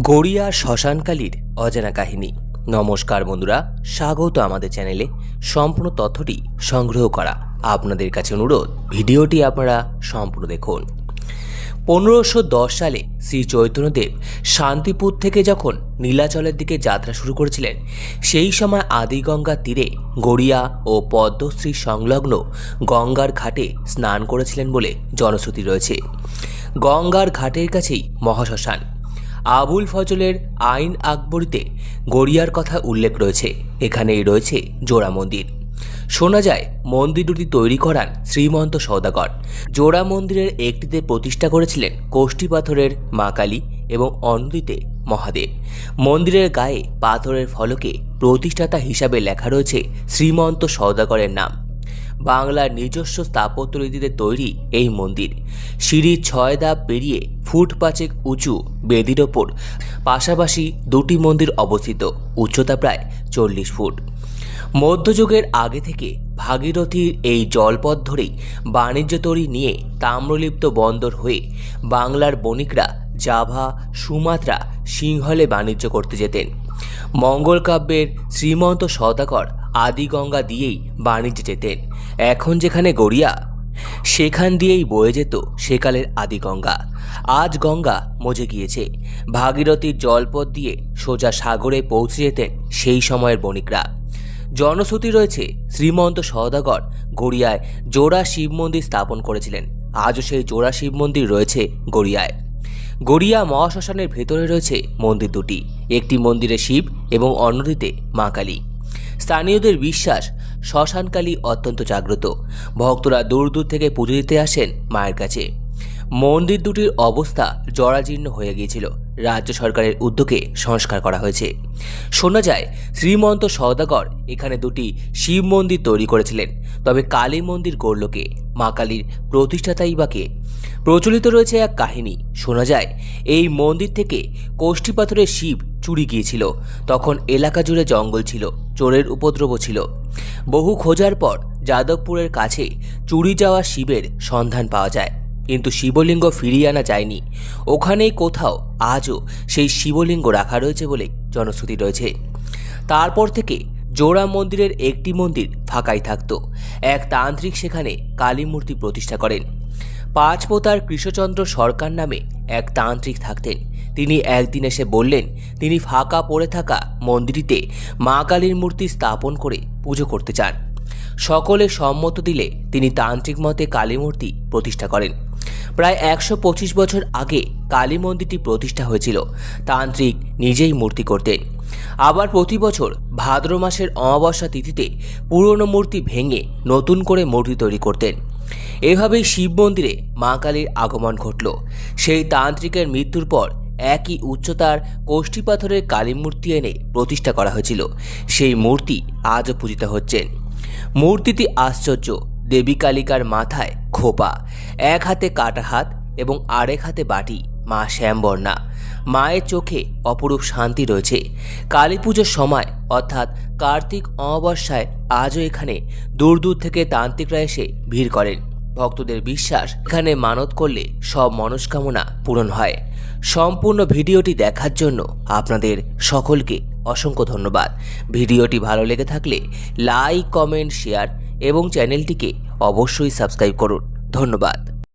গড়িয়া শ্মশানকালীর অজানা কাহিনী। নমস্কার বন্ধুরা, স্বাগত আমাদের চ্যানেলে। সম্পূর্ণ তথ্যটি সংগ্রহ করা আপনাদের কাছে অনুরোধ, ভিডিওটি আপনারা সম্পূর্ণ দেখুন। 1510 সালে শ্রী চৈতন্যদেব শান্তিপুর থেকে যখন নীলাচলের দিকে যাত্রা শুরু করেছিলেন, সেই সময় আদিগঙ্গার তীরে গড়িয়া ও পদ্মশ্রী সংলগ্ন গঙ্গার ঘাটে স্নান করেছিলেন বলে জনশ্রুতি রয়েছে। গঙ্গার ঘাটের কাছেই মহাশ্মশান। আবুল ফজলের আইন আকবরীতে গড়িয়ার কথা উল্লেখ রয়েছে। এখানেই রয়েছে জোড়া মন্দির। শোনা যায় মন্দির দুটি তৈরি করান শ্রীমন্ত সওদাগর। জোড়া মন্দিরের একটিতে প্রতিষ্ঠা করেছিলেন কোষ্ঠী পাথরের মা কালী এবং অন্যটিতে মহাদেব। মন্দিরের গায়ে পাথরের ফলকে প্রতিষ্ঠাতা হিসাবে লেখা রয়েছে শ্রীমন্ত সওদাগরের নাম। বাংলার নিজস্ব স্থাপত্যরীতিতে তৈরি এই মন্দির। সিঁড়ি 6 ধাপ পেরিয়ে ফুট 5 উঁচু বেদির ওপর পাশাপাশি দুটি মন্দির অবস্থিত, উচ্চতা প্রায় 40 ফুট। মধ্যযুগের আগে থেকে ভাগীরথীর এই জলপথ ধরেই বাণিজ্য তরী নিয়ে তাম্রলিপ্ত বন্দর হয়ে বাংলার বণিকরা জাভা, সুমাত্রা, সিংহলে বাণিজ্য করতে যেতেন। মঙ্গল কাব্যের শ্রীমন্ত সওদাগর আদিগঙ্গা দিয়েই বাণিজ্যে যেতেন। এখন যেখানে গড়িয়া, সেখান দিয়েই বয়ে যেত সেকালের আদিগঙ্গা। আজ গঙ্গা মজে গিয়েছে। ভাগীরথীর জলপথ দিয়ে সোজা সাগরে পৌঁছে যেতেন সেই সময়ের বণিকরা। জনশ্রুতি রয়েছে শ্রীমন্ত সওদাগর গড়িয়ায় জোড়া শিব মন্দির স্থাপন করেছিলেন। আজও সেই জোড়া শিব মন্দির রয়েছে গড়িয়ায়। গড়িয়া মহাশ্মশানের ভেতরে রয়েছে মন্দির দুটি, একটি মন্দিরে শিব এবং অন্যটিতে মা কালী। স্থানীয়দের বিশ্বাস শ্মশানকালী অত্যন্ত জাগ্রত। ভক্তরা দূর দূর থেকে পুজো দিতে আসেন মায়ের কাছে। মন্দির দুটির অবস্থা জরাজীর্ণ হয়ে গিয়েছিল। রাজ্য সরকারের উদ্যোগে সংস্কার করা হয়েছে। শোনা যায় শ্রীমন্ত সওদাগর এখানে দুটি শিব মন্দির তৈরি করেছিলেন। তবে কালী মন্দির গড়ল কে? মা কালীর প্রতিষ্ঠাতাই বা কে? প্রচলিত রয়েছে এক কাহিনী। শোনা যায় এই মন্দির থেকে কোষ্ঠী পাথরের শিব চুরি গিয়েছিল। তখন এলাকা জুড়ে জঙ্গল ছিল, চোরের উপদ্রব ছিল। বহু খোঁজার পর যাদবপুরের কাছে চুরি যাওয়া শিবের সন্ধান পাওয়া যায়, কিন্তু শিবলিঙ্গ ফিরিয়ে আনা যায়নি। ওখানেই কোথাও আজও সেই শিবলিঙ্গ রাখা রয়েছে বলে জনশ্রুতি রয়েছে। তারপর থেকে জোড়া মন্দিরের একটি মন্দির ফাঁকাই থাকত। এক তান্ত্রিক সেখানে কালী মূর্তি প্রতিষ্ঠা করেন। পাঁচপোতার কৃষ্ণচন্দ্র সরকার নামে এক তান্ত্রিক থাকতেন। তিনি একদিন এসে বললেন তিনি ফাঁকা পড়ে থাকা মন্দিরটিতে মা কালীর মূর্তি স্থাপন করে পুজো করতে চান। সকলে সম্মত দিলে তিনি তান্ত্রিক মতে কালী মূর্তি প্রতিষ্ঠা করেন। প্রায় 125 বছর আগে কালী মন্দিরটি প্রতিষ্ঠা হয়েছিল। তান্ত্রিক নিজেই মূর্তি করতেন। আবার প্রতি বছর ভাদ্র মাসের অমাবস্যা তিথিতে পুরনো মূর্তি ভেঙে নতুন করে মূর্তি তৈরি করতেন। এভাবেই শিব মন্দিরে মা কালীর আগমন ঘটল। সেই তান্ত্রিকের মৃত্যুর পর একই উচ্চতার কোষ্ঠী পাথরের কালী মূর্তি এনে প্রতিষ্ঠা করা হয়েছিল। সেই মূর্তি আজও পূজিত হচ্ছেন। মূর্তিটি আশ্চর্য। দেবী কালিকার মাথায় খোপা, এক হাতে কাটা হাত এবং আরেক হাতে বাটি। মা শ্যামবর্ণা। মায়ের চোখে অপরূপ শান্তি রয়েছে। কালী পুজোর সময় অর্থাৎ কার্তিক অমাবস্যায় আজও এখানে দূর দূর থেকে তান্ত্রিকরা এসে ভিড় করেন। ভক্তদের বিশ্বাস এখানে মানত করলে সব মনস্কামনা পূরণ হয়। সম্পূর্ণ ভিডিওটি দেখার জন্য আপনাদের সকলকে অসংখ্য ধন্যবাদ। ভিডিওটি ভালো লেগে থাকলে লাইক, কমেন্ট, শেয়ার এবং চ্যানেলটিকে অবশ্যই সাবস্ক্রাইব করুন। ধন্যবাদ।